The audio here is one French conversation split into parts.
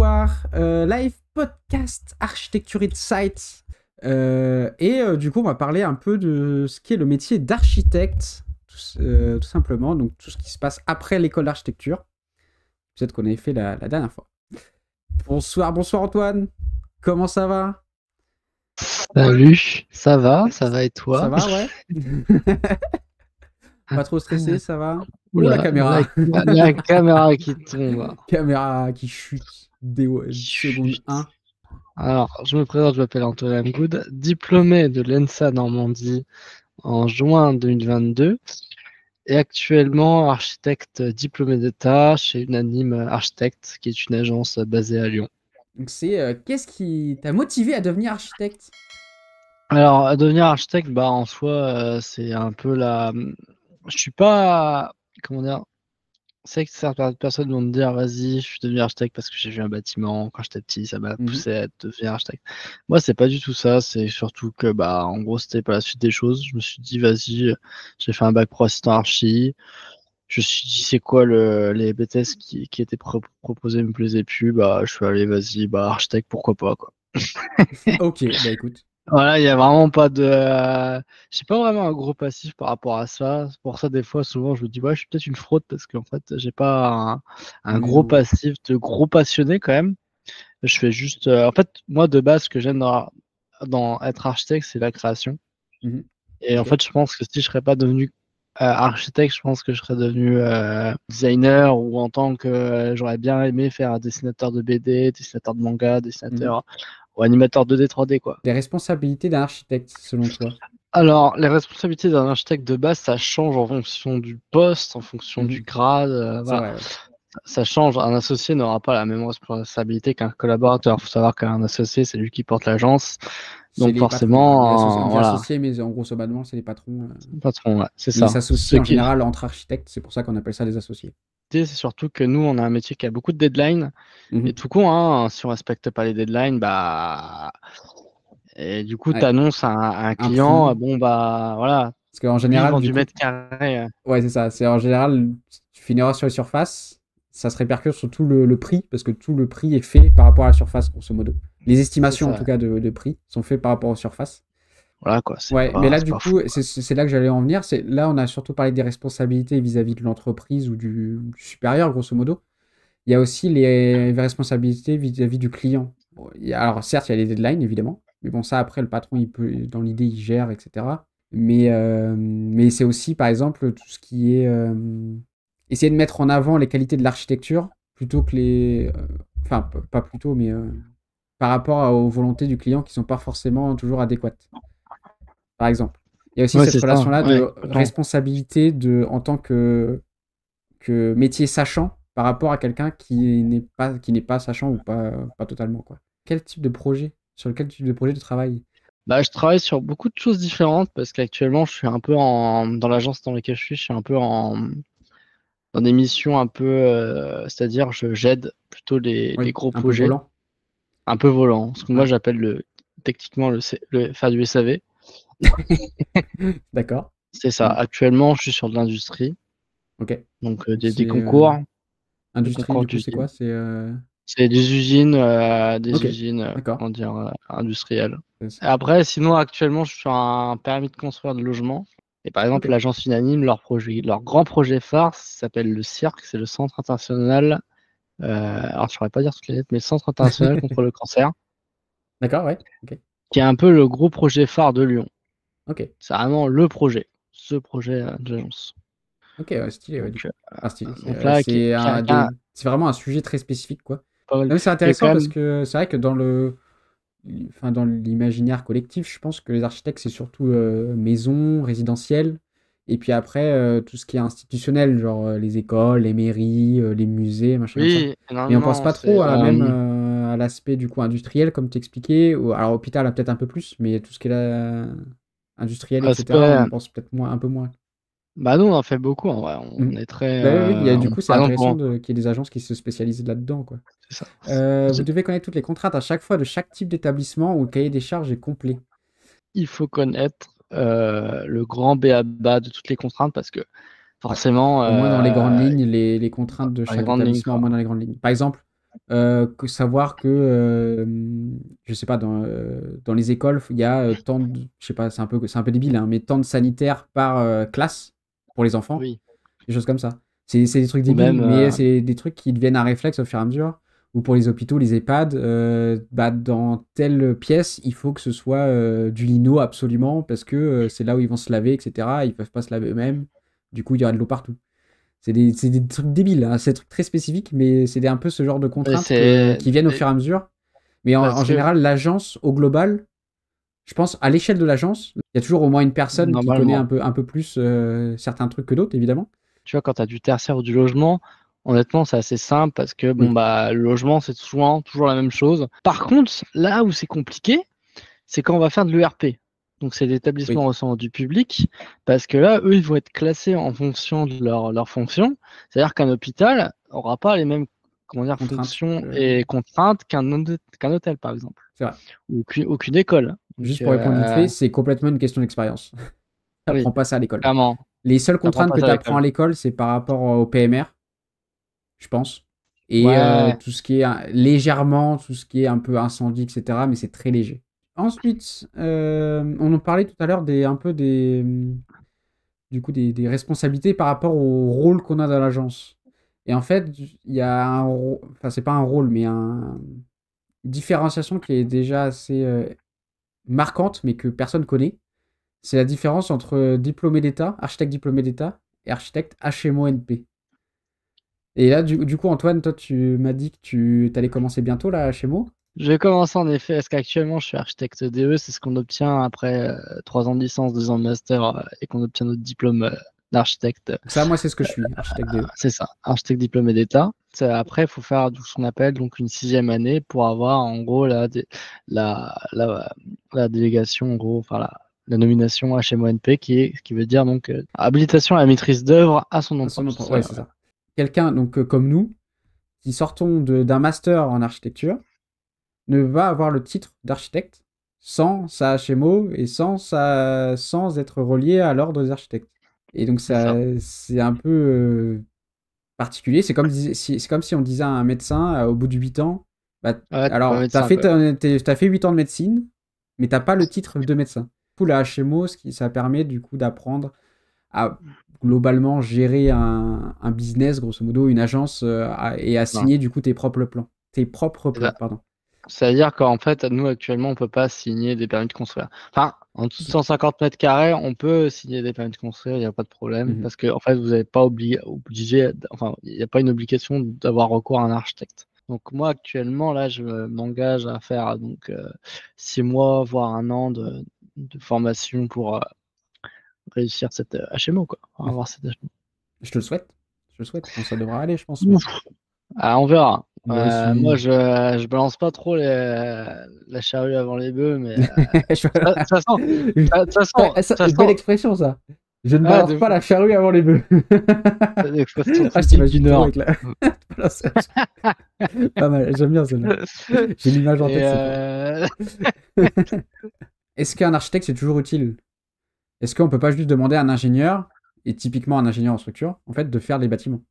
bonsoir. Live podcast Architecture Insight. Du coup, on va parler un peu de ce qu'est le métier d'architecte, tout simplement. Donc, tout ce qui se passe après l'école d'architecture. Peut-être qu'on avait fait la dernière fois. Bonsoir Antoine. Comment ça va? Salut, ça va et Ça toi? va, ouais. Pas trop stressé, ça va? Oh, la Oula, caméra. la caméra qui tombe. Caméra qui chute dès seconde 1. Alors, je me présente, je m'appelle Antoine Good, diplômé de l'ENSA Normandie en juin 2022 et actuellement architecte diplômé d'État chez Unanime Architecte, qui est une agence basée à Lyon. Donc qu'est-ce qui t'a motivé à devenir architecte? Alors, à devenir architecte, en soi, c'est un peu Je suis pas... Comment dire? C'est que certaines personnes vont me dire, vas-y, je suis devenu architecte parce que j'ai vu un bâtiment quand j'étais petit, ça m'a poussé à devenir architecte. Moi, c'est pas du tout ça, c'est surtout que, en gros, c'était pas la suite des choses. Je me suis dit, vas-y, j'ai fait un bac pro assistant archi. Je me suis dit, c'est quoi les BTS qui étaient proposés me plaisaient plus, je suis allé, vas-y, architecte, pourquoi pas, quoi. Ok, bah écoute. Voilà, il y a vraiment pas de. J'ai pas vraiment un gros passif par rapport à ça. C'est pour ça, des fois, souvent, je me dis, ouais, je suis peut-être une fraude parce qu'en fait, j'ai pas un Mais gros non. passif de gros passionné quand même. Je fais juste. En fait, moi, de base, ce que j'aime dans être architecte, c'est la création. Et en Ok. fait, je pense que si je serais pas devenu architecte, je pense que je serais devenu designer ou en tant que. J'aurais bien aimé faire un dessinateur de BD, dessinateur de manga, dessinateur ou animateur 2D, 3D, quoi. Des responsabilités d'un architecte, selon toi? Alors, les responsabilités d'un architecte de base, ça change en fonction du poste, en fonction du grade. C'est Voilà, vrai, ouais. ça change. Un associé n'aura pas la même responsabilité qu'un collaborateur. Il faut savoir qu'un associé, c'est lui qui porte l'agence. C'est Donc les patrons, quoi. On forcément, dit voilà, associés, mais en grosso modo, c'est les patrons. patron, ouais, c'est Et ils ça. s'associent en général entre architectes, c'est pour ça qu'on appelle ça des associés. C'est surtout que nous, on a un métier qui a beaucoup de deadlines. Et Mhm. tout con, hein, si on respecte pas les deadlines, et du coup, tu Ouais. annonces à un Un client, prix. bon, voilà, Parce qu'en lui, il général, vend du du coup, mètre carré. ouais, c'est ça. C'est en général, tu fais une erreur sur les surfaces, ça se répercute sur tout le prix, parce que tout le prix est fait par rapport à la surface, grosso modo. Les C'est estimations, en tout ça. cas, de prix sont faites par rapport aux surfaces. Voilà, quoi, c'est Ouais, mais là, c'est du pas coup, fou. c'est là que j'allais en venir. Là, on a surtout parlé des responsabilités vis-à-vis de l'entreprise ou du supérieur, grosso modo. Il y a aussi les responsabilités vis-à-vis du client. Bon, alors, certes, il y a les deadlines, évidemment. Mais bon, ça, après, le patron, il peut, dans l'idée, il gère, etc. Mais c'est aussi, par exemple, tout ce qui est essayer de mettre en avant les qualités de l'architecture plutôt que les. Enfin, pas plutôt, mais par rapport aux volontés du client qui ne sont pas forcément toujours adéquates. Par exemple. Il y a aussi Ouais, cette c'est ça. relation-là Ouais, de complètement. responsabilité en tant que métier sachant par rapport à quelqu'un qui n'est pas sachant ou pas totalement, quoi. Sur quel type de projet de travail? Je travaille sur beaucoup de choses différentes parce qu'actuellement, je suis un peu dans l'agence dans laquelle je suis un peu dans des missions un peu, c'est-à-dire, j'aide plutôt les Oui, gros un peu projets, volant. un peu volants. Ce que moi, Ouais. j'appelle techniquement faire du SAV. D'accord. C'est ça. Mm. Actuellement, je suis sur de l'industrie, Ok. donc Donc des c'est concours, des industrie, concours du coup, c'est quoi? d'usines. C'est C'est des ok. usines, D'accord. comment dire, industrielles. C'est- Et après, sinon, actuellement, je suis sur un permis de construire de logement. Et par Ok. exemple, l'agence Unanime, leur grand projet phare s'appelle le CIRC, c'est le Centre international. Alors, je ne saurais pas dire toutes les lettres, mais le Centre international contre le cancer, D'accord, ouais. Ok. qui est un peu le gros projet phare de Lyon. Ok. C'est vraiment le projet, ce projet de l'agence. Ok, ouais, stylé, ouais, du Donc, coup. Enfin, stylé. donc là, C'est vraiment un sujet très spécifique, quoi. pas Non, mais c'est qui est quand intéressant parce même. que c'est vrai que dans l'imaginaire collectif, je pense que les architectes, c'est surtout maison, résidentiel, et puis après, tout ce qui est institutionnel, genre les écoles, les mairies, les musées, machin comme ça. Oui, Mais on pense non, pas trop à l'aspect du coup industriel, comme t'expliquais, ou alors hôpital, peut-être un peu plus, mais tout ce qui est là, industriel, etc., on aspect. y pense peut-être moins, un peu moins. Nous, on en fait beaucoup, en vrai. On Mhm. est très. Bah oui, oui, du coup, c'est Par exemple, intéressant qu'il y ait des agences qui se spécialisent là-dedans, quoi. c'est ça. Vous devez connaître toutes les contraintes à chaque fois de chaque type d'établissement où le cahier des charges est complet. Il faut connaître le grand B.A.-ba de toutes les contraintes parce que Ouais. forcément, Au moins dans les grandes lignes, les contraintes de dans les chaque grandes lignes, établissement, au quoi. moins dans les grandes lignes. Par exemple, savoir que, je sais pas, dans les écoles, il y a tant de, je sais pas, c'est un peu débile, hein, mais tant de sanitaires par classe pour les enfants, Oui. des choses comme ça. C'est des trucs Ou débiles, même, mais c'est des trucs qui deviennent un réflexe au fur et à mesure. Ou pour les hôpitaux, les EHPAD, bah, dans telle pièce, il faut que ce soit du lino absolument, parce que c'est là où ils vont se laver, etc. Ils peuvent pas se laver eux-mêmes. Du coup, il y aura de l'eau partout. C'est des trucs débiles, hein. C'est des trucs très spécifiques, mais c'est un peu ce genre de contraintes qui viennent au fur et à mesure. Mais en parce que général, l'agence, au global, je pense, à l'échelle de l'agence, il y a toujours au moins une personne qui connaît normalement, un peu plus certains trucs que d'autres, évidemment. tu vois, quand tu as du tertiaire ou du logement, honnêtement, c'est assez simple parce que bon, Oui, bah, le logement, c'est souvent toujours la même chose. Par contre, là où c'est compliqué, c'est quand on va faire de l'ERP. Donc, c'est l'établissement oui, recevant du public, parce que là, eux, ils vont être classés en fonction de leur fonction. C'est-à-dire qu'un hôpital n'aura pas les mêmes, comment dire, contraintes. fonctions et contraintes qu'un hôtel, par exemple, C'est vrai. ou qu'une école. Donc, Juste pour répondre vite fait, c'est complètement une question d'expérience. oui, T'apprends pas ça à l'école. clairement, Les seules t'apprends contraintes pas que ça tu à apprends à l'école. l'école, c'est par rapport au PMR, je pense. Et Ouais, tout ce qui est légèrement, tout ce qui est un peu incendie, etc. Mais c'est très léger. Ensuite, on en parlait tout à l'heure un peu du coup, des responsabilités par rapport au rôle qu'on a dans l'agence. Et en fait, il y a enfin, c'est pas un rôle, mais une différenciation qui est déjà assez marquante, mais que personne connaît. C'est la différence entre diplômé d'État, architecte diplômé d'État, et architecte HMO-NP. Et là, du coup, Antoine, toi, tu m'as dit que tu allais commencer bientôt là, à HMO. je vais commencer en effet, parce qu'actuellement, je suis architecte DE, c'est ce qu'on obtient après 3 ans de licence, 2 ans de master, et qu'on obtient notre diplôme d'architecte. Donc ça, moi, c'est ce que je suis, architecte DE. C'est ça, architecte diplômé d'État. Après, il faut faire ce qu'on appelle donc une 6e année pour avoir en gros la, la, la délégation, en gros, enfin la nomination HMONP qui veut dire donc habilitation à la maîtrise d'œuvre à son nom propre. Ouais, c'est ça. Quelqu'un donc comme nous, qui sortons d'un master en architecture, ne va avoir le titre d'architecte sans sa HMO et sans être relié à l'ordre des architectes. Et donc C'est ça. c'est un peu particulier. C'est comme si on disait à un médecin au bout de 8 ans, bah, Ouais, t'es pas alors médecin, quoi. t'as fait 8 ans de médecine, mais t'as pas le titre de médecin. Du coup, la HMO, ça permet du coup d'apprendre à globalement gérer un business, grosso modo, une agence, et à Non, signer du coup tes propres plans. Tes propres c'est plans, ça. pardon. C'est-à-dire qu'en fait, nous, actuellement, on peut pas signer des permis de construire. Enfin, en dessous de 150 mètres carrés, on peut signer des permis de construire, il n'y a pas de problème, Mhm. parce que, en fait, vous n'avez pas obligé, enfin, il n'y a pas une obligation d'avoir recours à un architecte. Donc, moi, actuellement, là, je m'engage à faire donc 6 mois, voire un an de formation pour réussir cette HMO, quoi. Pour avoir cette HMO. Je te le souhaite. Je te le souhaite. Bon, ça devra aller, je pense. Mais... Ouf. Ah, on verra. Ouais, Moi, si. je balance pas trop la charrue avant les bœufs, mais de toute façon, de toute façon, de toute Belle façon, expression, ça. Je ne ah, balance pas la charrue avant les bœufs. l'expression Ah, je typique du t'imagine trop Nord. avec la. Pas mal, j'aime bien celle-là. J'ai l'image en Et tête, c'est fait. Est-ce qu'un architecte, c'est toujours utile? Est-ce qu'on peut pas juste demander à un ingénieur, et typiquement un ingénieur en structure, en fait, de faire des bâtiments?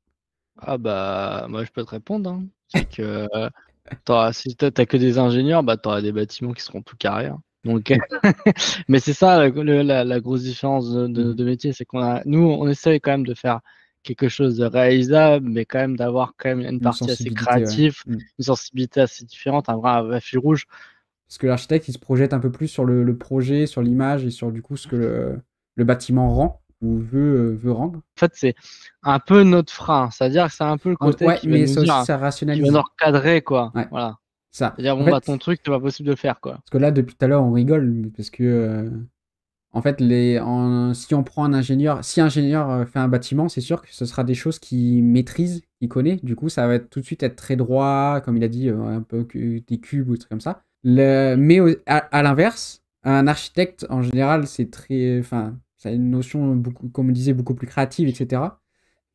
ah bah, moi, je peux te répondre, hein. C'est que si t'as que des ingénieurs, bah, t'auras des bâtiments qui seront tout carrés, hein. Donc, mais c'est ça la grosse différence Mhm. de métier, c'est nous, on essaye quand même de faire quelque chose de réalisable, mais quand même d'avoir quand même une Une partie assez sensibilité, ouais. créative, Mhm. une sensibilité assez différente, un vrai fil rouge. Parce que l'architecte, il se projette un peu plus sur le projet, sur l'image et sur du coup ce que le bâtiment rend ou veut rendre. En fait, c'est un peu notre frein, c'est-à-dire que c'est un peu le côté Ouais, qui va mais nous ça aussi, dire, ça qui va nous rationalise. recadrer, quoi. Ouais, Voilà. ça. C'est-à-dire, En bon, bah, ton fait, truc, c'est pas possible de le faire, quoi. parce que là, depuis tout à l'heure, on rigole, parce que, en fait, si on prend un ingénieur, si un ingénieur fait un bâtiment, c'est sûr que ce sera des choses qu'il maîtrise, qu'il connaît. Du coup, ça va tout de suite être très droit, comme il a dit, un peu des cubes ou des trucs comme ça. Mais à l'inverse, un architecte, en général, c'est très, enfin, ça a une notion, beaucoup, comme on disait, beaucoup plus créative, etc.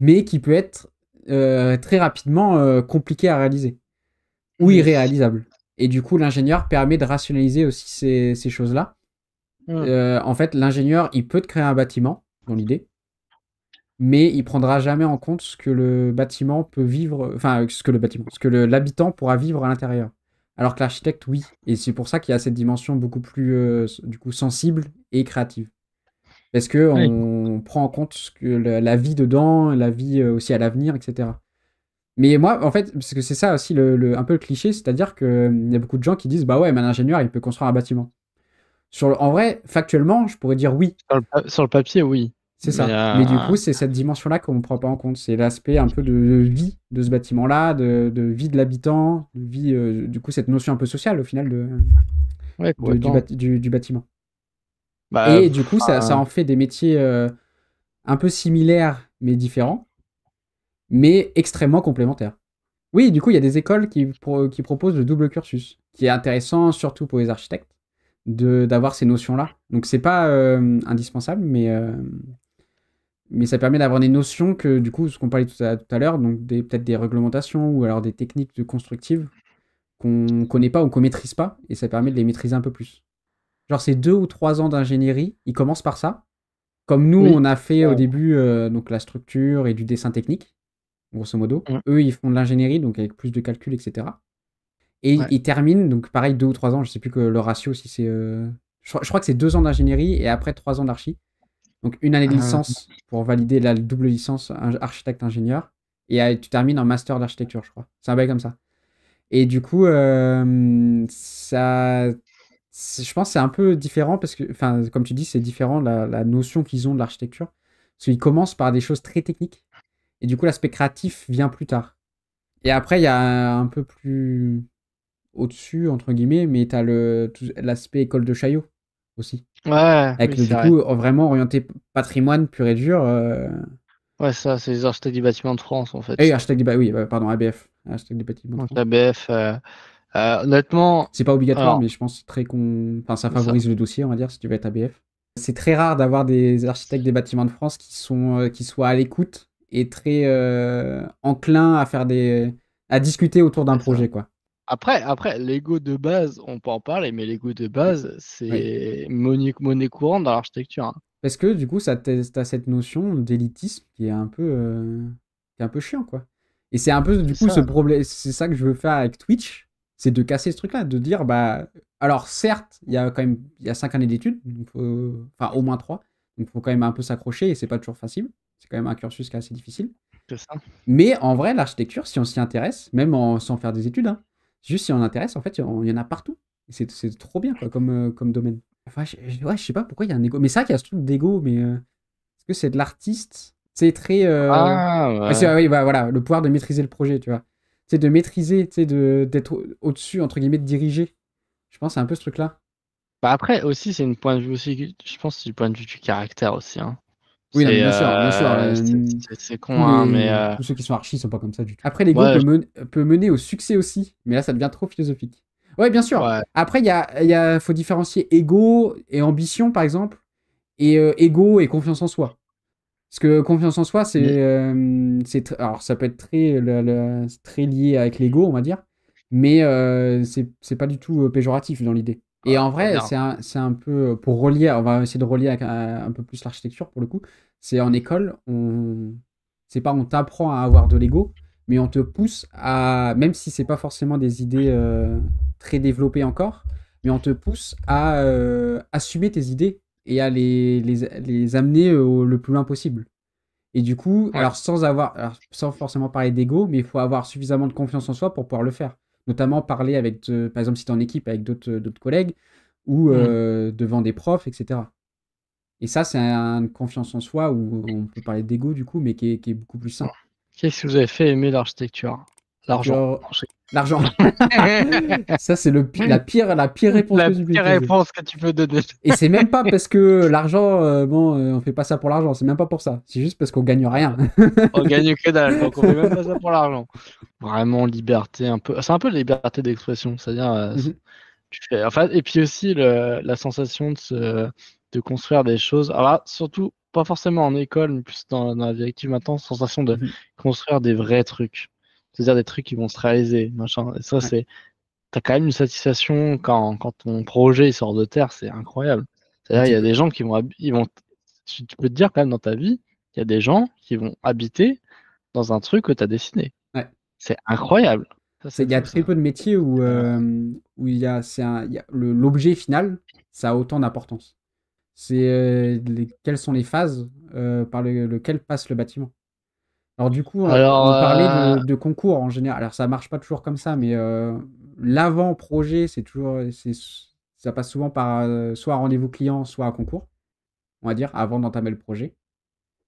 Mais qui peut être très rapidement compliqué à réaliser ou Oui. irréalisable. Et du coup, l'ingénieur permet de rationaliser aussi ces choses-là. Hmm. En fait, l'ingénieur, il peut te créer un bâtiment, dans l'idée, mais il prendra jamais en compte ce que le bâtiment peut vivre, enfin, ce que l'habitant pourra vivre à l'intérieur. Alors que l'architecte, oui. Et c'est pour ça qu'il y a cette dimension beaucoup plus, du coup, sensible et créative. Parce que Oui. on prend en compte ce que la vie dedans, la vie aussi à l'avenir, etc. Mais moi, en fait, parce que c'est ça aussi un peu le cliché, c'est-à-dire qu'il y a beaucoup de gens qui disent, bah ouais, mais un ingénieur, il peut construire un bâtiment. En vrai, factuellement, je pourrais dire oui, Sur le papier, oui. c'est Mais ça. Mais du coup, c'est cette dimension-là qu'on ne prend pas en compte. C'est l'aspect un peu de vie de ce bâtiment-là, de vie de l'habitant, de vie, du coup, cette notion un peu sociale au final ouais, complètement. du bâtiment. Bah, Et du coup, ça en fait des métiers un peu similaires, mais différents, mais extrêmement complémentaires. Oui, du coup, il y a des écoles qui proposent le double cursus, qui est intéressant, surtout pour les architectes, d'avoir ces notions-là. Donc, c'est pas indispensable, mais ça permet d'avoir des notions que, du coup, ce qu'on parlait tout à l'heure, donc peut-être des réglementations ou alors des techniques de constructives qu'on connaît pas ou qu'on maîtrise pas, et ça permet de les maîtriser un peu plus. Genre, ces 2 ou 3 ans d'ingénierie, ils commencent par ça. Comme nous, oui. on a fait au début donc la structure et du dessin technique, grosso modo. Mm. Eux, ils font de l'ingénierie, donc avec plus de calcul, etc. Et Ouais. ils terminent, donc pareil, 2 ou 3 ans, je sais plus que le ratio, si c'est. Je crois que c'est 2 ans d'ingénierie et après 3 ans d'archi. Donc une année de licence pour valider la double licence architecte-ingénieur. Et tu termines en master d'architecture, je crois. C'est un bail comme ça. Et du coup, je pense que c'est un peu différent parce que, enfin, comme tu dis, c'est différent la notion qu'ils ont de l'architecture. Parce qu'ils commencent par des choses très techniques. Et du coup, l'aspect créatif vient plus tard. Et après, il y a un peu plus au-dessus, entre guillemets, mais tu as l'aspect école de Chaillot aussi. Ouais, Avec oui, c'est du vrai. coup, vraiment orienté patrimoine pur et dur. Ouais, ça, c'est les architectes du bâtiment de France, en Oui, fait. architecte des oui, pardon, ABF, architecte des bâtiments de Donc, France. ABF, honnêtement, C'est pas obligatoire, alors, mais je pense que enfin, ça c'est ça. favorise le dossier, on va dire, si tu veux être ABF. C'est très rare d'avoir des architectes des bâtiments de France qui soient à l'écoute et très enclins à à discuter autour d'un C'est ça. projet, quoi. Après, l'ego de base, on peut en parler, mais l'ego de base, Oui. c'est monnaie courante dans l'architecture, hein. Parce que du coup, t'as cette notion d'élitisme qui est un peu chiant, quoi. Et c'est un peu, du C'est coup, ce ça. problème, c'est ça que je veux faire avec Twitch, c'est de casser ce truc-là, de dire, bah, alors certes, il y a 5 années d'études, enfin au moins 3, donc il faut quand même un peu s'accrocher et c'est pas toujours facile. C'est quand même un cursus qui est assez difficile. C'est ça. Mais en vrai, l'architecture, si on s'y intéresse, même sans faire des études, hein, juste si on intéresse, en fait, il y en a partout. Et c'est trop bien, quoi, comme domaine. Enfin, ouais, je sais pas pourquoi il y a un ego. Mais c'est vrai qu'il y a ce truc d'ego, mais est-ce que c'est de l'artiste? C'est très. Ah, ouais. Oui, bah, voilà, le pouvoir de maîtriser le projet, tu vois. C'est de maîtriser, tu sais, d'être au-dessus, entre guillemets, de diriger. Je pense que c'est un peu ce truc-là. Bah après, aussi, c'est une point de vue aussi, je pense que c'est du point de vue du caractère aussi, hein. Oui, non, mais C'est bien sûr, bien sûr. con, hein, mais Tous ceux qui sont archis sont pas comme ça du tout. Après, l'ego ouais, peut mener au succès aussi, mais là, ça devient trop philosophique. Ouais, bien sûr. ouais, Après, faut différencier ego et ambition, par exemple, et ego et confiance en soi. Parce que confiance en soi, mais alors ça peut être très lié avec l'ego, on va dire, mais c'est pas du tout péjoratif dans l'idée. Et en vrai, regarde. c'est un peu pour relier, on va essayer de relier avec un peu plus l'architecture pour le coup. C'est en école, c'est pas on t'apprend à avoir de l'ego, mais on te pousse à, même si c'est pas forcément des idées très développées encore, mais on te pousse à assumer tes idées et à les amener le plus loin possible. Et du coup, Ouais. alors, sans forcément parler d'ego, mais il faut avoir suffisamment de confiance en soi pour pouvoir le faire. Notamment parler avec, par exemple, si tu es en équipe avec d'autres collègues ou Hmm. devant des profs, etc. Et ça, c'est une confiance en soi où on peut parler d'ego du coup, mais qui est beaucoup plus sain. Qu'est-ce que vous avez fait aimer l'architecture? L'argent. Genre, Non, je l'argent. sais. Ça, c'est la pire réponse La que tu peux pire utiliser. réponse que tu peux donner. Et c'est même pas parce que l'argent, bon, on fait pas ça pour l'argent, c'est même pas pour ça. C'est juste parce qu'on gagne rien. On gagne que dalle, donc on fait même pas ça pour l'argent. Vraiment liberté un peu. C'est un peu la liberté d'expression, c'est-à-dire Mhm, tu fais. Enfin, et puis aussi la sensation de construire des choses. Alors là, surtout pas forcément en école, mais plus dans la vie active maintenant, sensation de mhm. construire des vrais trucs. C'est-à-dire des trucs qui vont se réaliser, machin. Et ça, Ouais. t'as quand même une satisfaction quand ton projet il sort de terre, c'est incroyable. Mais C'est-à-dire, il y a des gens qui vont, tu peux te dire quand même dans ta vie, Il y a des gens qui vont habiter dans un truc que tu as dessiné. Ouais. C'est incroyable. Ça, Il y a fou, très ça. peu de métiers où l'objet final, ça a autant d'importance. C'est quelles sont les phases par lequel passe le bâtiment. Alors du coup, Alors, on parlait de concours en général. Alors ça marche pas toujours comme ça, mais l'avant-projet, ça passe souvent par soit un rendez-vous client, soit un concours, on va dire, avant d'entamer le projet.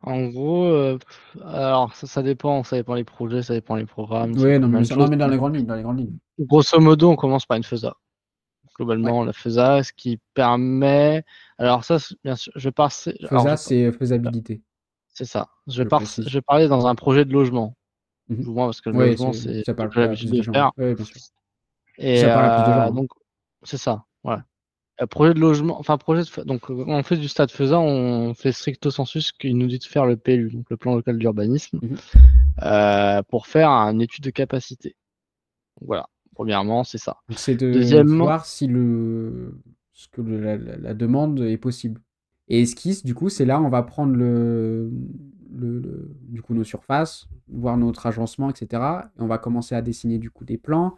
en gros, alors ça dépend. Ça dépend les projets, ça dépend les programmes, ça Oui, dépend non, de mais, plein bien de sûr. Non, choses. mais dans les grandes lignes, dans les grandes lignes. Grosso modo, on commence par une FESA. Ouais. Globalement, la FESA, ce qui permet. Alors, ça, bien sûr, je pars. Alors, C'est faisabilité, c'est ça. je précise. Je parlais dans un projet de logement. Mhm. Plus ou moins, parce que le Oui, logement, c'est ça ce parle que j'ai à l'habitude plus de de gens. faire. Oui, bien sûr. Puis Et ça parle à plus de gens, hein. donc, c'est ça. Ouais. Projet de logement, enfin donc on fait du stade FESA, on fait stricto sensus qu'il nous dit de faire le PLU, donc le plan local d'urbanisme, Mhm. pour faire une étude de capacité. Donc, voilà, premièrement, c'est ça. Donc c'est de Deuxièmement, voir si la demande est possible. Et esquisse, du coup, c'est là on va prendre du coup nos surfaces, voir notre agencement, etc. Et on va commencer à dessiner du coup des plans,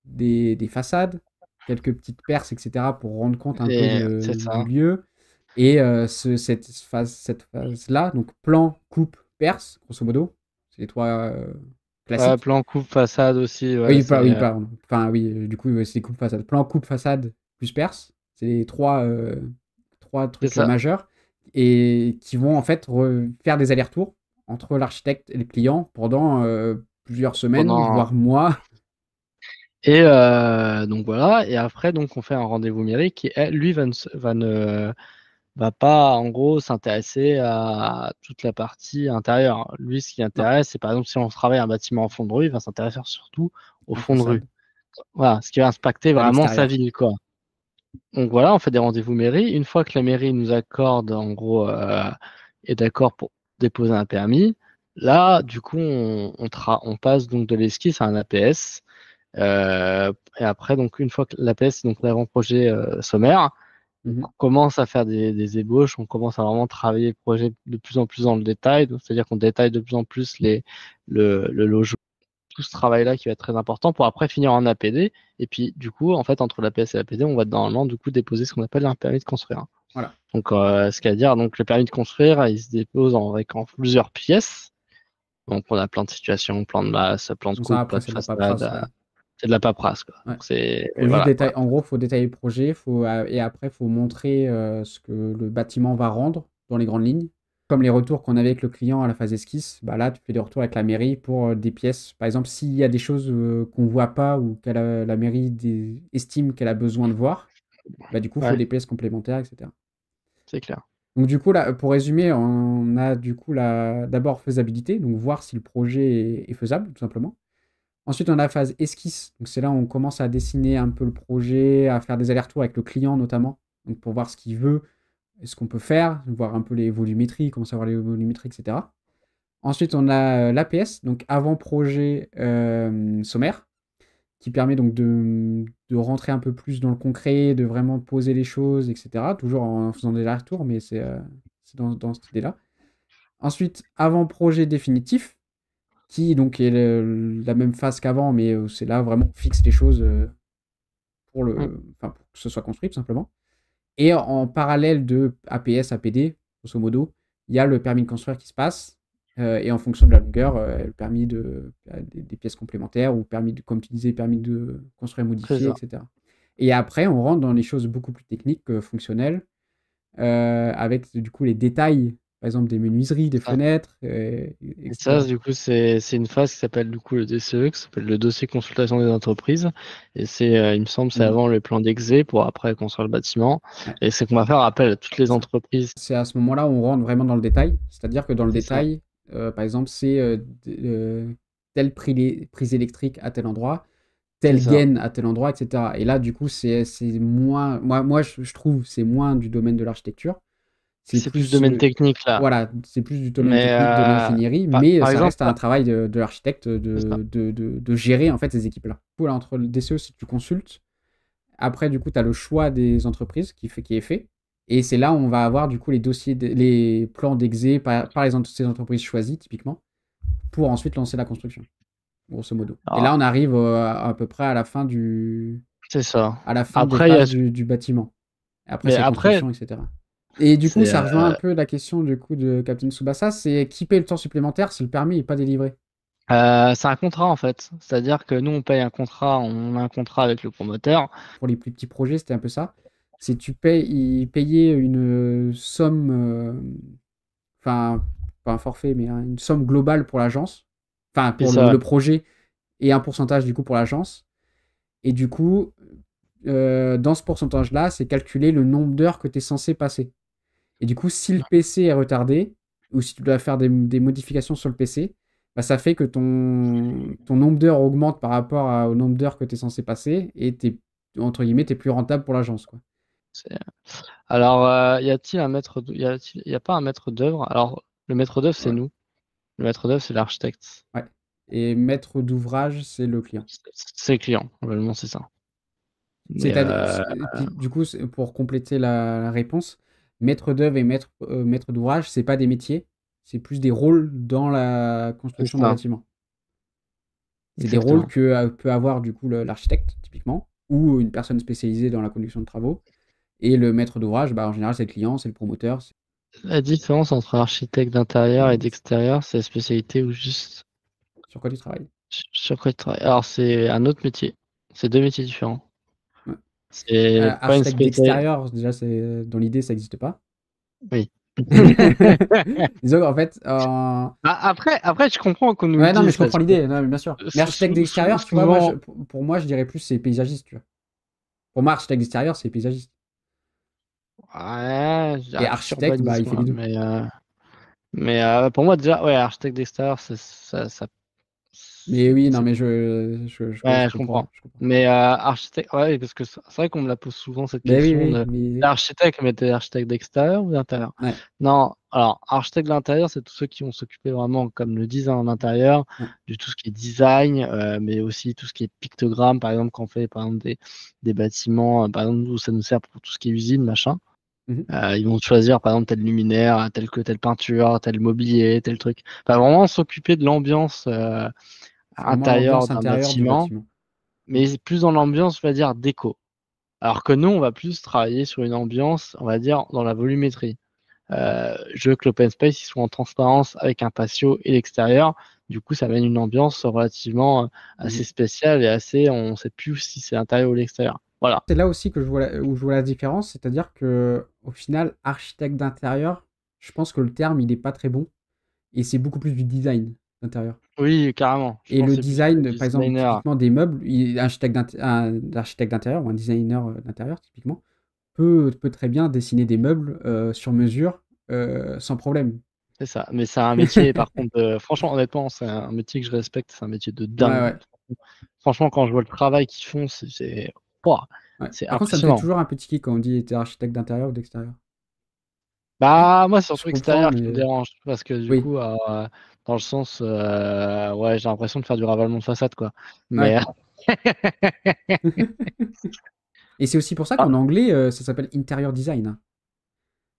des façades, quelques petites perces, etc. pour rendre compte un peu c'est du ça. lieu. Et cette phase-là, donc plan, coupe, perce, grosso modo, c'est les trois classiques. Plan coupe façade aussi, ouais, Oui, pardon. Enfin, oui, du coup, c'est coupe façade. Plan, coupe façade plus perce. C'est les trois c'est trucs ça. majeurs et qui vont en fait faire des allers-retours entre l'architecte et le client pendant plusieurs semaines, Pendant voire mois. et donc voilà. Et après, donc on fait un rendez-vous mairie qui, lui, va pas en gros s'intéresser à toute la partie intérieure. Lui, ce qui Non, intéresse, c'est par exemple si on travaille un bâtiment en fond de rue, il va s'intéresser surtout au en fond de rue. façade, Voilà, ce qui va impacter à vraiment sa l'extérieur. ville, quoi. Donc voilà, on fait des rendez-vous mairie. Une fois que la mairie nous accorde, en gros, est d'accord pour déposer un permis, là, du coup, on passe donc de l'esquisse à un APS. Et après, donc une fois que l'APS, donc l'avant-projet sommaire, on Mhm. commence à faire des ébauches, on commence à vraiment travailler le projet de plus en plus dans le détail. Donc, c'est-à-dire qu'on détaille de plus en plus le logement, tout ce travail-là qui va être très important pour après finir en APD. Et puis, du coup, en fait, entre l'APS et l'APD, on va normalement, du coup, déposer ce qu'on appelle un permis de construire. Voilà. Donc, ce qu'à dire, donc, le permis de construire, il se dépose avec en plusieurs pièces. Donc, on a plein de situations, plan de masse, plan de Donc ça, coupe, plan après, de c'est de la façade. paperasse, ouais. C'est de la paperasse, quoi. Ouais. Donc, c'est, Faut juste voilà, quoi. détailler. En gros, faut détailler le projet, et après, faut montrer ce que le bâtiment va rendre dans les grandes lignes. Comme les retours qu'on avait avec le client à la phase esquisse, bah là, tu fais des retours avec la mairie pour des pièces. Par exemple, s'il y a des choses qu'on voit pas ou la mairie estime qu'elle a besoin de voir, bah du coup, il faut Ouais, des pièces complémentaires, etc. c'est clair. Donc du coup, là, pour résumer, on a du coup d'abord faisabilité, donc voir si le projet est faisable, tout simplement. Ensuite, on a la phase esquisse. Donc, c'est là où on commence à dessiner un peu le projet, à faire des allers-retours avec le client notamment. Donc, pour voir ce qu'il veut et ce qu'on peut faire, voir un peu les volumétries, comment savoir les volumétries, etc. Ensuite, on a l'APS, donc avant-projet sommaire, qui permet donc de rentrer un peu plus dans le concret, de vraiment poser les choses, etc. Toujours en faisant des allers-retours, mais c'est dans cette idée-là. Ensuite, avant-projet définitif, qui donc est la même phase qu'avant, mais c'est là vraiment on fixe les choses Mm. pour que ce soit construit tout simplement. Et en parallèle de APS, APD, grosso modo, il y a le permis de construire qui se passe. Et en fonction de la longueur, le permis des pièces complémentaires ou permis de, comme tu disais, permis de construire et C'est modifier, ça. etc. Et après, on rentre dans les choses beaucoup plus techniques, fonctionnelles, avec du coup les détails, par exemple des menuiseries, des Ça. fenêtres, Et ça, etc. du coup, c'est une phase qui s'appelle du coup le DCE, qui s'appelle le dossier consultation des entreprises. Et c'est, il me semble, c'est Mhm. avant le plan d'exé pour après construire le bâtiment. Ouais. Et c'est qu'on va faire appel à toutes les entreprises. C'est à ce moment-là où on rentre vraiment dans le détail. C'est-à-dire que dans le C'est ça. détail, par exemple, c'est telle prise électrique à tel endroit, C'est telle ça. gaine à tel endroit, etc. Et là, du coup, c'est moins. Moi je trouve, c'est moins du domaine de l'architecture. C'est C'est plus le plus. domaine technique là. Voilà, c'est plus du domaine Mais technique de l'ingénierie, par, mais par ça exemple, reste un travail de l'architecte c'est ça. de gérer en fait ces équipes-là. Du coup, là, entre le DCE, si tu consultes, après, du coup, tu as le choix des entreprises qui est fait. Et c'est là où on va avoir du coup les dossiers, les plans d'exé par ces entreprises choisies, typiquement, pour ensuite lancer la construction, grosso modo. Et là, Alors, on arrive à peu près à la fin c'est ça. à la fin des Après, il y a... phases du bâtiment. Et après, Mais c'est après, construction, etc. Et du coup, c'est ça rejoint un peu la question du coup de Captain Tsubasa, c'est qui paye le temps supplémentaire si le permis n'est pas délivré. c'est un contrat en fait. C'est-à-dire que nous, on paye un contrat, on a un contrat avec le promoteur. Pour les plus petits projets, c'était un peu ça. C'est tu payes, ils payaient une somme, enfin, pas un forfait, mais une somme globale pour l'agence, enfin, C'est pour ça. le projet, et un pourcentage du coup pour l'agence. Et du coup, dans ce pourcentage-là, c'est calculé le nombre d'heures que tu es censé passer. Et du coup, si le PC est retardé, ou si tu dois faire des modifications sur le PC, bah, ça fait que ton nombre d'heures augmente par rapport au nombre d'heures que tu es censé passer, et entre guillemets, tu es plus rentable pour l'agence, quoi. C'est- Alors, y a-t-il un y a pas un maître d'œuvre? Alors, le maître d'œuvre, c'est Ouais. nous. Le maître d'œuvre, c'est l'architecte. Ouais. Et maître d'ouvrage, c'est le client. C'est le client. Globalement, c'est ça. Mais Puis, du coup, pour compléter la réponse, maître d'œuvre et maître d'ouvrage, c'est pas des métiers, c'est plus des rôles dans la c'est construction d'un ça. bâtiment. C'est des rôles Exactement. que peut avoir du coup l'architecte, typiquement, ou une personne spécialisée dans la conduction de travaux. Et le maître d'ouvrage, bah, en général, c'est le client, c'est le promoteur. La différence entre architecte d'intérieur et d'extérieur, c'est la spécialité ou juste Sur quoi tu travailles. sur quoi tu travailles. Alors, c'est un autre métier. C'est deux métiers différents. Ouais. C'est pas une Architecte spécialité. d'extérieur, déjà, dans l'idée, ça n'existe pas. Oui. Disons qu'en fait, Après, je comprends qu'on nous le ouais, non, mais dise je comprends parce que l'idée, non, mais bien sûr. Mais architecte d'extérieur, tu vois, moi, souvent, pour moi, je dirais plus c'est paysagiste, tu vois. Pour moi, architecte d'extérieur, c'est paysagiste. ouais, Et je suis architecte, bah, il urbanisme, fait les deux. mais pour moi déjà, ouais, architecte d'extérieur, Mais oui, non, c'est mais ouais, je je comprends. comprends. Je comprends. Mais architecte, ouais, parce que c'est vrai qu'on me la pose souvent cette Mais oui, question oui, de t'es mais. architecte, mais t'es architecte d'extérieur ou d'intérieur? Ouais, Non, alors architecte d'intérieur, c'est tous ceux qui vont s'occuper vraiment, comme le design en intérieur, ouais. de tout ce qui est design, mais aussi tout ce qui est pictogramme, par exemple, quand on fait par exemple des bâtiments, par exemple, où ça nous sert pour tout ce qui est usine, machin. Mhm. Ils vont choisir par exemple tel luminaire, telle peinture, tel mobilier, tel truc. Enfin, vraiment s'occuper de l'ambiance C'est vraiment intérieure l'ambiance d'un intérieure du bâtiment, bâtiment. mais plus dans l'ambiance, on va dire, déco. Alors que nous, on va plus travailler sur une ambiance, on va dire, dans la volumétrie. Je veux que l'open space il soit en transparence avec un patio et l'extérieur. Du coup, ça amène une ambiance relativement assez Mhm. spéciale et assez, on ne sait plus si c'est l'intérieur ou l'extérieur. Voilà. C'est là aussi que où je vois la différence, c'est-à-dire que au final, architecte d'intérieur, je pense que le terme, il n'est pas très bon, et c'est beaucoup plus du design d'intérieur. Oui, carrément. Je Et pense le que c'est plus le design, par exemple, designer. typiquement des meubles, un architecte d'intérieur ou un designer d'intérieur, typiquement, peut très bien dessiner des meubles sur mesure sans problème. C'est ça, mais c'est un métier, par contre, franchement, honnêtement, c'est un métier que je respecte, c'est un métier de Ouais, dingue. ouais, Franchement, quand je vois le travail qu'ils font, ouah, ouais. c'est Par contre, ça me fait impressionnant. toujours un petit kick quand on dit t'es architecte d'intérieur ou d'extérieur. Bah, moi, c'est Je surtout comprends, extérieur qui me mais dérange, parce que du oui. coup, dans le sens, ouais, j'ai l'impression de faire du ravalement de façade, quoi. Ouais. Mais, Et c'est aussi pour ça ah, qu'en anglais, ça s'appelle interior design, hein.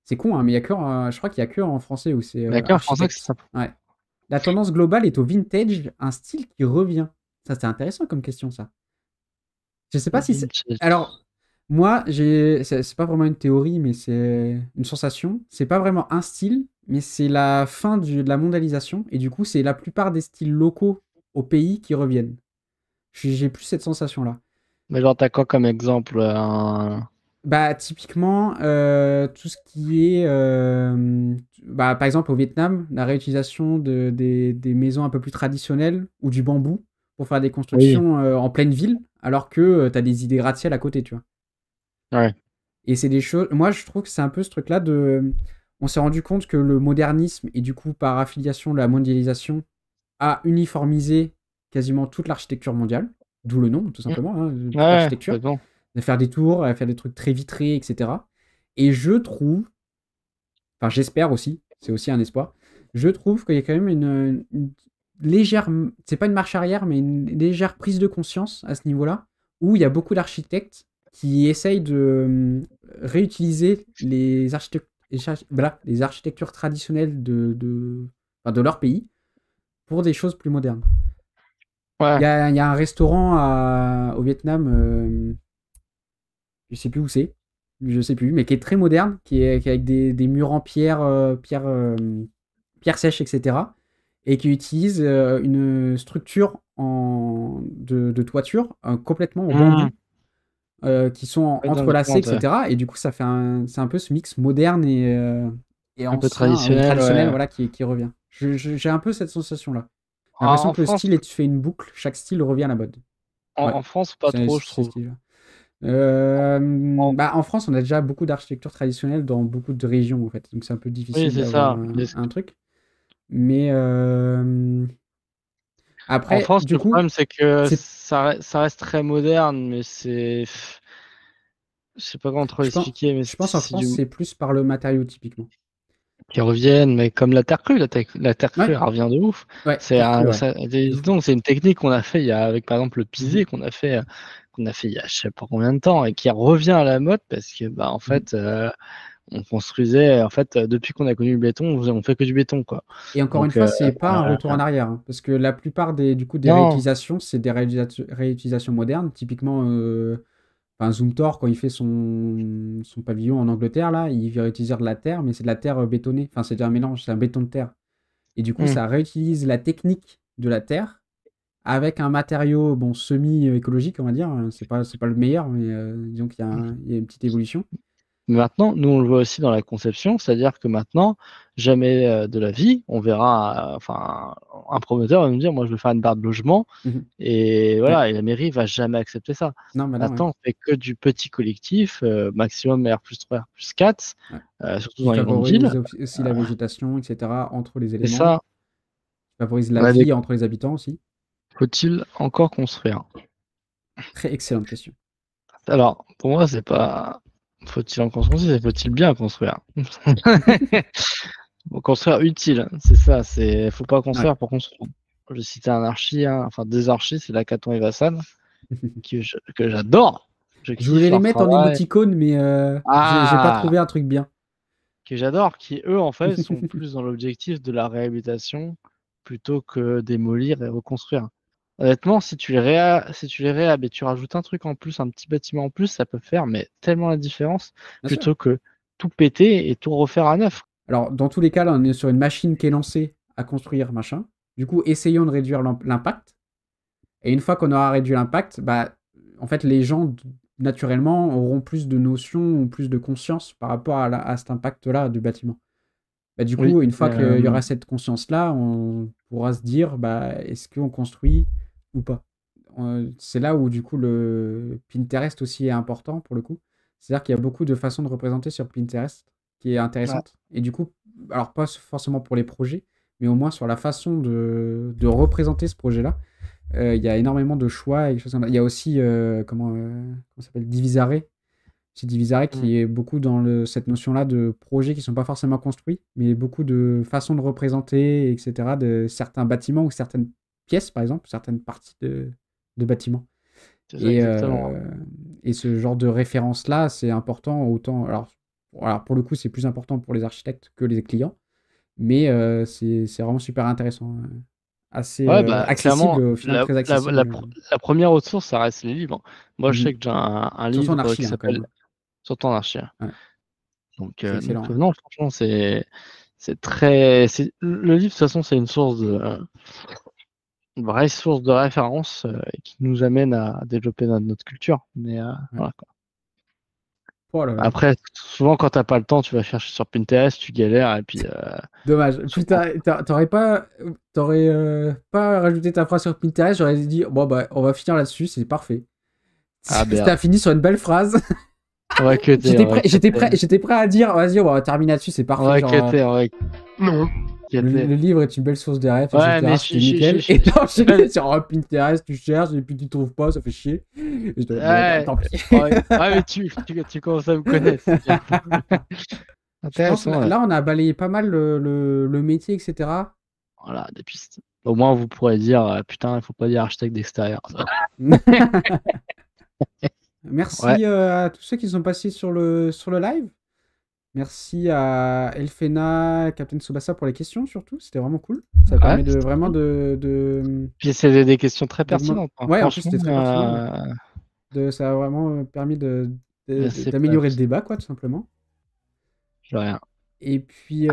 C'est con, hein, mais je crois qu'il y a que en français où c'est mais en français, c'est architecte. ça. Ouais. La tendance globale est au vintage, un style qui revient. Ça, c'est intéressant comme question, ça. Je sais pas si c'est. Alors, moi, c'est pas vraiment une théorie, mais c'est une sensation. C'est pas vraiment un style, mais c'est la fin de la mondialisation. Et du coup, c'est la plupart des styles locaux au pays qui reviennent. J'ai plus cette sensation-là. Mais genre, t'as quoi comme exemple? Bah, typiquement, tout ce qui est, bah, par exemple, au Vietnam, la réutilisation des maisons un peu plus traditionnelles ou du bambou pour faire des Oui, constructions en pleine ville, alors que tu as des idées gratte-ciel à côté, tu vois. ouais. Et c'est des choses. Moi, je trouve que c'est un peu ce truc-là de. On s'est rendu compte que le modernisme et du coup, par affiliation, la mondialisation a uniformisé quasiment toute l'architecture mondiale, d'où le nom, tout Mm. simplement, hein, toute Ouais, l'architecture, complètement. de faire des tours, à faire des trucs très vitrés, etc. Et je trouve, enfin j'espère aussi, c'est aussi un espoir, je trouve qu'il y a quand même une légère, c'est pas une marche arrière, mais une légère prise de conscience à ce niveau-là, où il y a beaucoup d'architectes qui essaye de réutiliser les architectures traditionnelles enfin, de leur pays pour des choses plus modernes. Ouais. Il y a un restaurant au Vietnam, je sais plus où c'est, je sais plus, mais qui est très moderne, qui est avec des murs en pierre sèche, etc. Et qui utilise une structure de toiture complètement en bambou, qui sont Ouais, dans le entrelacés, compte, ouais. etc. Et du coup, c'est un peu ce mix moderne et Un peu ancien, traditionnel, ouais. voilà, qui revient. J'ai un peu cette sensation-là. J'ai l'impression En que le France, style fait une boucle, chaque style revient à la mode. Ouais, en France, pas trop, je c'est trouve. style. En- En France, on a déjà beaucoup d'architecture traditionnelle dans beaucoup de régions, en fait. Donc, c'est un peu Oui, difficile c'est d'avoir ça. un truc. Mais En après, France, du le coup, problème, c'est que c'est, ça reste très moderne, mais c'est. Je sais pas comment trop l'expliquer, mais je pense en c'est France, du. c'est plus par le matériau, typiquement. Qui reviennent, mais comme la terre crue, la terre crue, Ouais, elle revient de ouf. ouais, terre crue, ouais. De fou. Donc, c'est une technique qu'on a fait avec, par exemple, le Mhm, pisé qu'on a fait il y a je sais pas combien de temps et qui revient à la mode parce que, bah, en mhm. fait, on construisait, en fait, depuis qu'on a connu le béton, on fait que du béton, quoi. Et encore une Donc, fois, c'est pas un retour en arrière, hein, parce que la plupart des non. réutilisations, c'est des réutilisations modernes. Typiquement, enfin, Zoomtor, quand il fait son pavillon en Angleterre, là, il va réutiliser de la terre, mais c'est de la terre bétonnée. Enfin, c'est un mélange, c'est un béton de terre. Et du coup, Hmm. ça réutilise la technique de la terre avec un matériau, bon, semi-écologique, on va dire. C'est pas le meilleur, mais disons qu'il y a il y a une petite évolution. Mais maintenant, nous, on le voit aussi dans la conception, c'est-à-dire que maintenant, jamais de la vie, on verra, enfin, un promoteur va nous dire, moi, je veux faire une barre de logement, Mhm. et Ouais. voilà, et la mairie va jamais accepter ça. Non, bah non, ouais. Maintenant, on fait que du petit collectif, maximum R+3, R+4, Ouais. surtout Qui dans les grandes villes. favorise aussi la végétation, etc., entre les C'est éléments. ça. Qui favorise On la a des... vie entre les habitants aussi. Faut-il encore construire? Très excellente question. Alors, pour moi, c'est pas faut-il en construire, c'est faut-il bien construire? Faut construire utile, c'est ça, faut pas Ouais. construire pour construire. Je citais un archi, hein, enfin des archis, c'est Lacaton et Vassan, que j'adore. Je Je voulais kiffe les leur mettre en travail. émoticône, mais j'ai pas Ah! trouvé un truc bien. Que j'adore, qui eux, en fait, sont plus dans l'objectif de la réhabilitation plutôt que démolir et reconstruire. Honnêtement, si tu les réhab et tu rajoutes un truc en plus, un petit bâtiment en plus, ça peut faire mais tellement la différence Bien sûr. plutôt que tout péter et tout refaire à neuf. Alors, dans tous les cas, là, on est sur une machine qui est lancée à construire, machin. Du coup, essayons de réduire l'impact. Et une fois qu'on aura réduit l'impact, bah, en fait, les gens, naturellement, auront plus de notions ou plus de conscience par rapport à cet impact-là du bâtiment. Bah, du Oui, coup, une fois qu'il y aura cette conscience-là, on pourra se dire, bah, est-ce qu'on construit ou pas? C'est là où, du coup, le Pinterest aussi est important pour le coup. C'est-à-dire qu'il y a beaucoup de façons de représenter sur Pinterest qui est ouais, intéressante. Et du coup, alors pas forcément pour les projets, mais au moins sur la façon de représenter ce projet-là. Il y a énormément de choix et des choses comme ça. Il y a aussi, comment ça s'appelle? Divisare. C'est Divisare mm, qui est beaucoup dans cette notion-là de projets qui ne sont pas forcément construits, mais beaucoup de façons de représenter, etc., de certains bâtiments ou certaines pièces, par exemple, certaines parties de bâtiments. c'est ça Et, exactement. et ce genre de référence-là, c'est important autant. Alors, pour le coup, c'est plus important pour les architectes que les clients, mais c'est vraiment super intéressant. Assez Ouais, bah accessible, clairement, au final très accessible. la première ressource, ça reste les livres. Moi, je sais Mhm. que j'ai un Surtout en livre archi, qui hein, quand même. s'appelle Surtout en archi. Ouais, c'est excellent. Ouais. Non, franchement, c'est très. Le livre, de toute façon, c'est une vraie source de référence qui nous amène à développer notre culture. Mais Ouais. voilà, quoi. Oh là là. Après, souvent, quand t'as pas le temps, tu vas chercher sur Pinterest, tu galères, et puis Dommage. souvent. Putain, t'aurais pas rajouté ta phrase sur Pinterest, j'aurais dit, bon, bah, on va finir là-dessus, c'est parfait. Ah, T'as merde. fini sur une belle phrase. On va cutter, on va cutter. J'étais prêt à dire, vas-y, on va terminer là-dessus, c'est On parfait. va Genre, cutter, on va Non. cutter. le livre est une belle source de rêves, Ouais, mais etc. C'était nickel. Et t'as enchaîné ouais, sur Pinterest, tu cherches, et puis tu trouves pas, ça fait chier. Et je dis, bon, bah, ouais, tant pis. ouais, mais tu commences à me connaître. C'est bien. Je pense, Intéressant, ouais. là, on a balayé pas mal le métier, etc. Voilà, des pistes. Au moins, vous pourrez dire, putain, il faut pas dire architecte d'extérieur. Merci Ouais. à tous ceux qui sont passés sur le live. Merci à Elfena, Captain Tsubasa pour les questions surtout. C'était vraiment cool. Ça permet de c'était vraiment cool. de... Puis c'est des questions très d'augmenter- pertinentes, hein. Ouais, en plus Franchement, c'était très pertinent. Ça a vraiment permis c'est d'améliorer pas... le débat, quoi, tout simplement. j'ai rien. Et puis...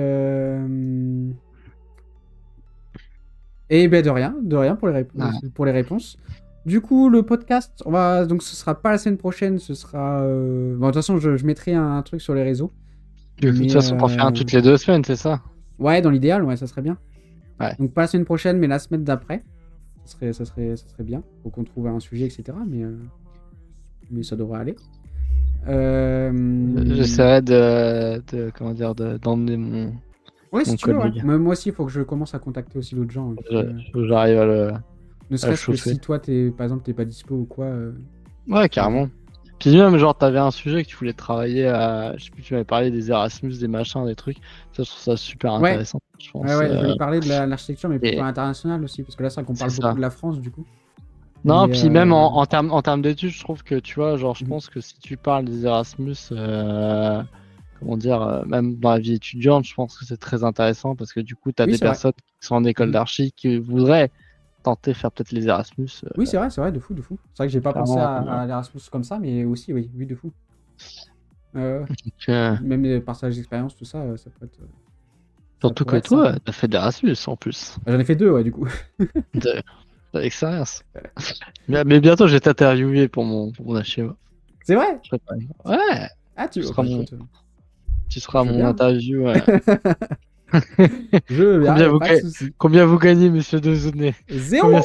Et ben de rien pour les réponses. Du coup, le podcast, donc ce sera pas la semaine prochaine, ce sera... Bon, de toute façon, je mettrai un truc sur les réseaux. De toute façon, t'en fais un toutes les 2 semaines, c'est ça? Ouais, dans l'idéal, ouais, ça serait bien. Ouais. Donc pas la semaine prochaine, mais la semaine d'après. Ça serait bien. Faut qu'on trouve un sujet, etc. Mais ça devrait aller. J'essaierai comment dire, d'emmener mon Ouais, si tu veux, ouais. collègue. Moi aussi, il faut que je commence à contacter aussi d'autres gens. J'arrive à le Ne serait-ce que chauffer. si toi, par exemple, t'es pas dispo ou quoi. Ouais, carrément. Puis même, genre, t'avais un sujet que tu voulais travailler à... Je sais plus, tu m'avais parlé des Erasmus, des machins, des trucs. Ça, je trouve ça super Ouais. intéressant, je pense. Ouais, je voulais parler de l'architecture, mais plutôt et- internationale aussi. Parce que là, c'est vrai qu'on parle C'est beaucoup ça. de la France, du coup. Non, Mais, puis même en termes d'études, je trouve que, tu vois, genre, je Mhm. pense que si tu parles des Erasmus, comment dire, même dans la vie étudiante, je pense que c'est très intéressant parce que du coup, t'as Oui, des c'est vrai. personnes qui sont en école Mhm. d'archi qui voudraient tenter faire peut-être les Erasmus. Oui, c'est vrai, de fou. C'est vrai que j'ai pas pensé Clairement, à l'Erasmus comme ça, mais aussi, oui, de fou. donc, Même les partages d'expérience, tout ça, ça peut être. surtout que pourrait être toi, sympa. t'as fait d'Erasmus en plus. J'en ai fait 2, ouais, du coup. De l'expérience. Mais bientôt, je vais t'interviewer pour mon HMA. C'est vrai? Je serai pas- Ouais, Ah, tu oh, seras bah, mon, écoute, tu seras je veux mon bien. interview. Je veux bien, y a pas de souci. Combien vous gagnez, monsieur Dezonnet? Zéro!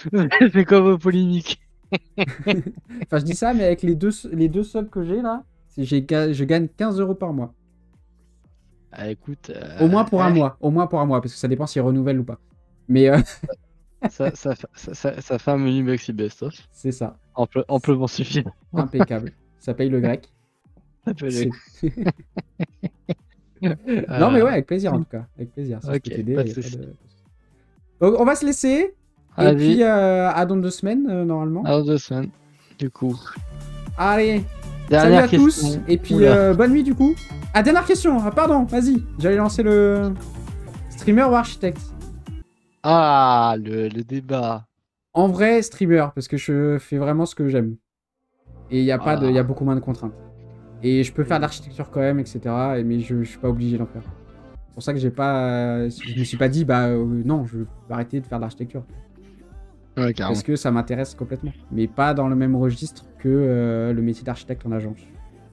Combien c'est quoi vos polémiques? Enfin, je dis ça, mais avec les deux subs que j'ai là, je gagne 15 € par mois. Ah, écoute, Au moins pour un mois. Au moins pour un mois, parce que ça dépend s'ils renouvellent ou pas. Mais ça fait un menu Maxi Best of. c'est ça. Amplement suffisant. Impeccable. Ça paye le grec. Ça peut C'est- le- Non, mais ouais, avec plaisir en tout cas. Avec plaisir. Si je Ok, peux t'aider, pas y de a pas soucis. de. Donc, on va se laisser. Et Allez, puis, à dans 2 semaines, normalement. dans 2 semaines. Du coup, Allez, salut dernière à question. tous. Et puis, Oula. bonne nuit du coup. Ah, dernière question. Ah, pardon, vas-y. J'allais lancer le streamer ou architecte. Ah, le débat. En vrai, streamer, parce que je fais vraiment ce que j'aime. Et il y a beaucoup moins de contraintes. Et je peux faire de l'architecture quand même, etc. Mais je suis pas obligé d'en faire. C'est pour ça que je me suis pas dit, non, je vais arrêter de faire de l'architecture. Ouais, carrément. Parce que ça m'intéresse complètement. Mais pas dans le même registre que le métier d'architecte en agence.